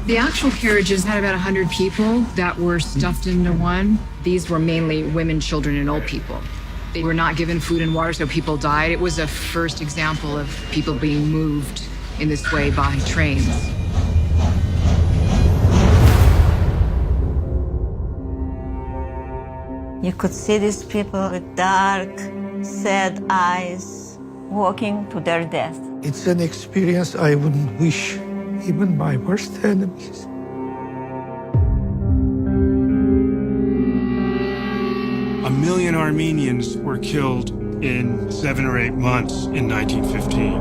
The actual carriages had about 100 people that were stuffed into one. These were mainly women, children, and old people. They were not given food and water, so people died. It was a first example of people being moved in this way by trains. You could see these people with dark, sad eyes, walking to their death. It's an experience I wouldn't wish even my worst enemies. A million Armenians were killed in 7 or 8 months in 1915.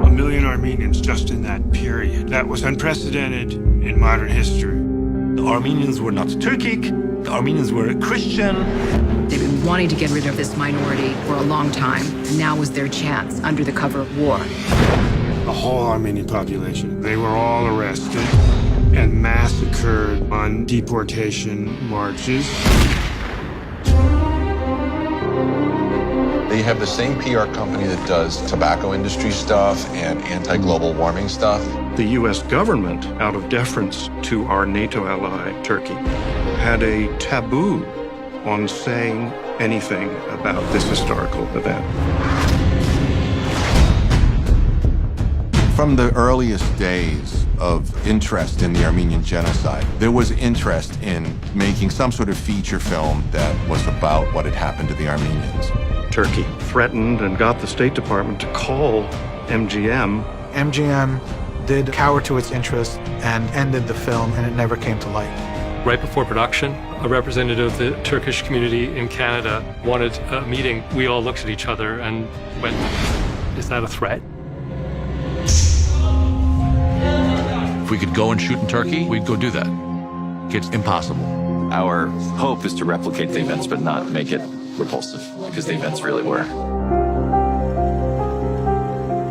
A million Armenians just in that period. That was unprecedented in modern history. The Armenians were not Turkic, the Armenians were Christian. They've been wanting to get rid of this minority for a long time, and now was their chance under the cover of war. The whole Armenian population. They were all arrested and massacred on deportation marches. They have the same PR company that does tobacco industry stuff and anti-global warming stuff. The U.S. government, out of deference to our NATO ally, Turkey, had a taboo on saying anything about this historical event. From the earliest days of interest in the Armenian genocide, there was interest in making some sort of feature film that was about what had happened to the Armenians. Turkey threatened and got the State Department to call MGM. MGM did cower to its interests and ended the film, and it never came to light. Right before production, a representative of the Turkish community in Canada wanted a meeting. We all looked at each other and went, is that a threat? If we could go and shoot in Turkey, we'd go do that. It's impossible. Our hope is to replicate the events, but not make it repulsive, because the events really were.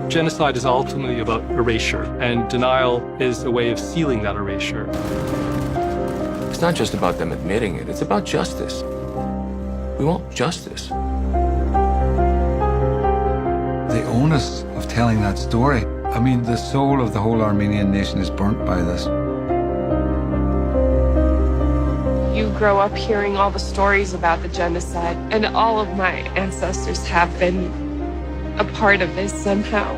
Genocide is ultimately about erasure, and denial is a way of sealing that erasure. It's not just about them admitting it, it's about justice. We want justice. The onus of telling that story, I mean, the soul of the whole Armenian nation is burnt by this. You grow up hearing all the stories about the genocide, and all of my ancestors have been a part of this somehow.